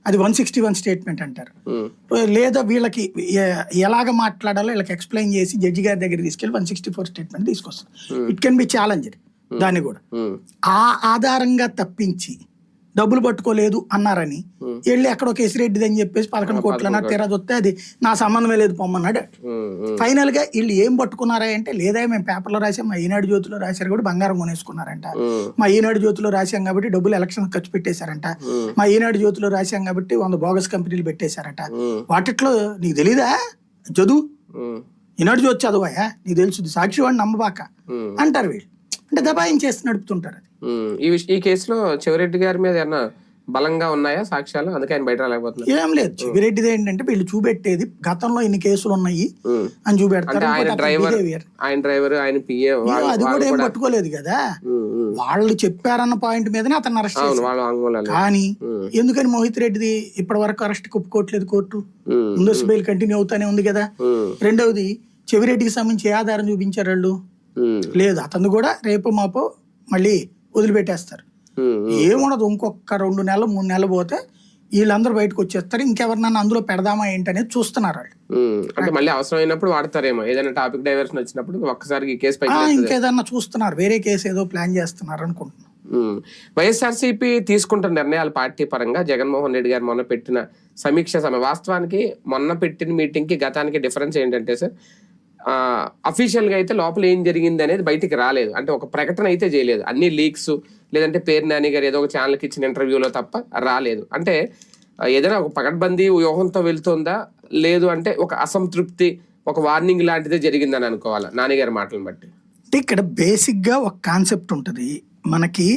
అది 161 స్టేట్మెంట్ అంటారు. లేదా వీళ్ళకి ఎలాగ మాట్లాడాలో వీళ్ళకి ఎక్స్ప్లెయిన్ చేసి జడ్జి గారి దగ్గర తీసుకెళ్ళి 164 స్టేట్మెంట్ తీసుకొస్తారు. ఇట్ కెన్ బి ఛాలెంజ్డ్ దాన్ని కూడా. ఆ ఆధారంగా తప్పించి డబ్బులు పట్టుకోలేదు అన్నారని వెళ్ళి ఎక్కడో కేసిరెడ్డిది అని చెప్పేసి 11 కోట్లన్నా తీరాది వస్తే అది నా సంబంధమే లేదు పొమ్మన్నాడు. ఫైనల్ గా వీళ్ళు ఏం పట్టుకున్నారా అంటే, లేదా మేము పేపర్లో రాసాం, మా ఈనాడు జ్యోతిలో రాశారు కూడా బంగారం కొనేసుకున్నారంట, మా ఈనాడు జ్యోతిలో రాశాం కాబట్టి డబ్బులు ఎలక్షన్ ఖర్చు పెట్టేశారంట, మా ఈనాడు జ్యోతిలో రాశాం కాబట్టి 100 బోగస్ కంపెనీలు పెట్టేశారట. వాటిట్లో నీకు తెలీదా చదువు, ఈనాడు జ్యోతి చదువాయా నీకు తెలుసు, సాక్షి వాడిని నమ్మబాక అంటారు వీళ్ళు. అంటే దబాయించేసి నడుపుతుంటారు. అది ఈ కేసులో చెవిరెడ్డి గారి మీద ఏమన్నా బలంగా ఉన్నాయా సాక్ష్యాలు, అందుకే ఆయన బయట రాలేకపోతున్నారు? ఏం లేదు, చెవిరెడ్డిది ఏంటంటే వీళ్ళు చూపెట్టేది గతంలో ఇన్ని కేసులు ఉన్నాయి అని చూపెడతారు. ఆయన డ్రైవర్ ఆయన పిఏ అది కూడా ఏం పట్టుకోలేదు కదా, వాళ్ళు చెప్పారన్న పాయింట్ మీదనే అతను అరెస్ట్ చేశారు. కానీ ఎందుకని మోహిత్ రెడ్డిది ఇప్పటి వరకు అరెస్ట్ ఒప్పుకోవట్లేదు కోర్టు? ముందస్తు బెయిల్ కంటిన్యూ అవుతానే ఉంది కదా. రెండవది చెవిరెడ్డికి సంబంధించి ఏ ఆధారం చూపించారు వాళ్ళు? లేదు, అతను కూడా రేపు మాపో మళ్ళీ వదిలిపెట్టేస్తారు. ఏముండదు, ఇంకొక 2 నెలలు 3 నెలలు పోతే వీళ్ళందరూ బయటకు వచ్చేస్తారు. ఇంకెవరినన్నా అందులో పెడదామా ఏంటనేది చూస్తున్నారు వాళ్ళు. అంటే మళ్ళీ అవసరమైనప్పుడు వాడతారేమో, ఏదైనా టాపిక్ డైవర్షన్ వచ్చినప్పుడు ఒక్కసారి ఇంకేదన్నా చూస్తున్నారు, వేరే కేసు ఏదో ప్లాన్ చేస్తున్నారు అనుకుంటున్నాను. వైఎస్ఆర్సీపీ తీసుకుంటున్న నిర్ణయాలు పార్టీ పరంగా జగన్మోహన్ రెడ్డి గారు మొన్న పెట్టిన సమీక్ష సమయం, వాస్తవానికి మొన్న పెట్టిన మీటింగ్ కి గతానికి డిఫరెన్స్ ఏంటంటే సార్, అఫీషియల్ గా అయితే లోపల ఏం జరిగింది అనేది బయటికి రాలేదు. అంటే ఒక ప్రకటన అయితే చేయలేదు, అన్ని లీక్స్ లేదంటే పేరు నాని గారు ఏదో ఒక ఛానల్కి ఇచ్చిన ఇంటర్వ్యూలో తప్ప రాలేదు. అంటే ఏదైనా ఒక పకడ్బందీ వ్యూహంతో వెళ్తుందా, లేదు అంటే ఒక అసంతృప్తి, ఒక వార్నింగ్ లాంటిదే జరిగిందని అనుకోవాలా నాన్నగారి మాటలను బట్టి? ఇక్కడ బేసిక్ గా ఒక కాన్సెప్ట్ ఉంటుంది మనకి,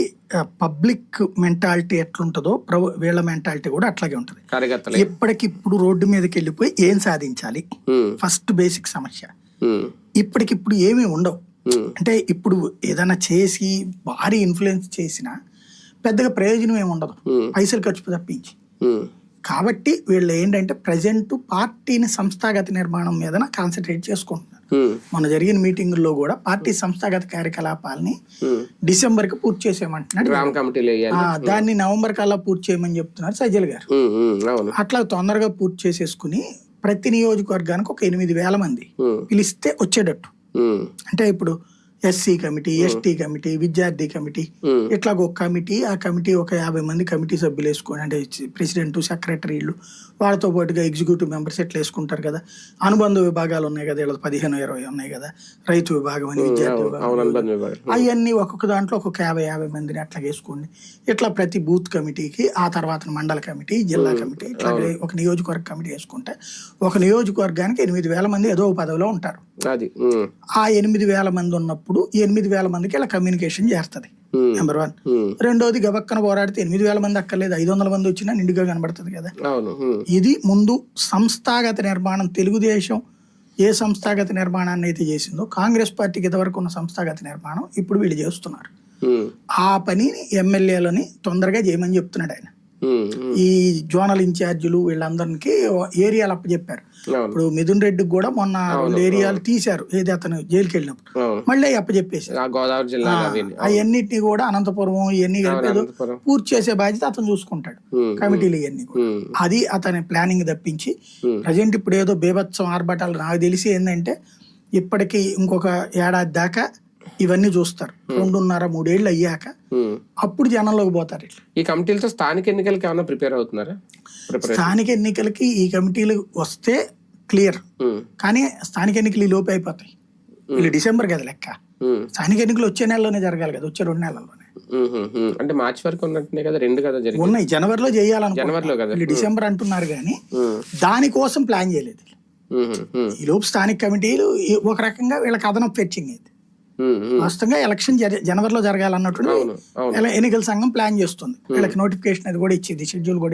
పబ్లిక్ మెంటాలిటీ ఎట్లుంటుందో వీళ్ళ మెంటాలిటీ కూడా అట్లాగే ఉంటుంది. ఇప్పటికిప్పుడు రోడ్డు మీదకి వెళ్ళిపోయి ఏం సాధించాలి, ఫస్ట్ బేసిక్ సమస్య. ఇప్పటికిప్పుడు ఏమీ ఉండవు. అంటే ఇప్పుడు ఏదైనా చేసి భారీ ఇన్ఫ్లుయెన్స్ చేసినా పెద్దగా ప్రయోజనం ఏమి ఉండదు, పైసలు ఖర్చు తప్పించి. కాబట్టి వీళ్ళు ఏంటంటే ప్రజెంట్ పార్టీని సంస్థాగత నిర్మాణం మీద కాన్సన్ట్రేట్ చేసుకుంటున్నారు. మన జరిగిన మీటింగుల్లో కూడా పార్టీ సంస్థాగత కార్యకలాపాలని డిసెంబర్ కి పూర్తి చేసేయమంటున్నాడు. దాన్ని నవంబర్ కల్లా పూర్తి చేయమని చెప్తున్నారు సజ్జల్ గారు. అట్లా తొందరగా పూర్తి చేసేసుకుని ప్రతి నియోజకవర్గానికి ఒక 8,000 మంది పిలిస్తే వచ్చేటట్టు. అంటే ఇప్పుడు ఎస్సీ కమిటీ, ఎస్టీ కమిటీ, విద్యార్థి కమిటీ, ఇట్లా ఒక కమిటీ, ఆ కమిటీ ఒక 50 మంది కమిటీ సభ్యులు వేసుకోండి. అంటే ప్రెసిడెంట్, సెక్రటరీలు, వాళ్ళతో పాటుగా ఎగ్జిక్యూటివ్ మెంబర్స్ ఎట్లా వేసుకుంటారు కదా. అనుబంధ విభాగాలు ఉన్నాయి కదా, వీళ్ళకి 15-20 ఉన్నాయి కదా, రైతు విభాగం అని, విద్యార్థి విభాగం, అవన్నీ ఒక్కొక్క దాంట్లో ఒక్కొక్క 50 మందిని అట్లా వేసుకోండి. ఇట్లా ప్రతి బూత్ కమిటీకి, ఆ తర్వాత మండల కమిటీ, జిల్లా కమిటీ, ఇట్లా ఒక నియోజకవర్గ కమిటీ వేసుకుంటే ఒక నియోజకవర్గానికి 8,000 మంది ఏదో పదవిలో ఉంటారు. ఆ 8,000 మంది ఉన్నప్పుడు 8,000 మందికి ఇలా కమ్యూనికేషన్ చేస్తుంది, నెంబర్ 1. రెండోది గబక్కన పోరాడితే 8,000 మంది అక్కర్లేదు, 500 మంది వచ్చినా నిండుగా కనబడుతుంది కదా. ఇది ముందు సంస్థాగత నిర్మాణం. తెలుగుదేశం ఏ సంస్థాగత నిర్మాణాన్ని అయితే చేసిందో, కాంగ్రెస్ పార్టీకి ఇంతవరకు ఉన్న సంస్థాగత నిర్మాణం ఇప్పుడు వీళ్ళు చేస్తున్నారు. ఆ పనిని ఎమ్మెల్యేలని తొందరగా చేయమని చెప్తున్నాడు ఆయన. ఈ జోనల్ ఇన్ఛార్జీలు వీళ్ళందరికి ఏరియాలు అప్పచెప్పారు. ఇప్పుడు మిథున్ రెడ్డికి కూడా మొన్న 2 ఏరియాలు తీశారు, ఏది అతను జైలుకి వెళ్ళినప్పుడు, మళ్ళీ అప్పచెప్పేశారు. అవన్నిటిని కూడా అనంతపురం ఇవన్నీ కలిపి పూర్తి చేసే బాధ్యత అతను చూసుకుంటాడు, కమిటీలు ఇవన్నీ కూడా. అది అతని ప్లానింగ్ తప్పించి ప్రజెంట్ ఇప్పుడు ఏదో బేభత్సం ఆర్భటాలు. నాకు తెలిసి ఏంటంటే ఇప్పటికి ఇంకొక ఏడాది దాకా ఇవన్నీ చూస్తారు, 2.5-3 ఏళ్ళు అయ్యాక అప్పుడు జనంలోకి పోతారు. ఈ కమిటీలతో స్థానిక ఎన్నికలకి ఏమైనా ప్రిపేర్ అవుతున్నారా? స్థానిక ఎన్నికలకి ఈ కమిటీలు వస్తే క్లియర్, కానీ స్థానిక ఎన్నికలు ఈ లోపే అయిపోతాయి. వీళ్ళు డిసెంబర్ కదా లెక్క, స్థానిక ఎన్నికలు వచ్చే నెలలోనే జరగాలి కదా, వచ్చే 2 నెలల్లోనే. అంటే మార్చి వరకు ఉన్నట్టునే కదా, 2 కదా ఉన్నాయి. జనవరిలో చేయాలనుకుంటున్నారు, వీళ్ళు డిసెంబర్ అంటున్నారు కానీ దానికోసం ప్లాన్ చేయలేదు. ఈ లోపు స్థానిక కమిటీలు ఒక రకంగా వీళ్ళకి అదనపు ఫెచ్చింగ్ అయింది. వాస్తవంగా ఎలక్షన్ జనవరిలో జరగాలన్నట్టు ఎన్నికల సంఘం ప్లాన్ చేస్తుంది. వీళ్ళకి నోటిఫికేషన్ అది కూడా ఇచ్చింది, షెడ్యూల్ కూడా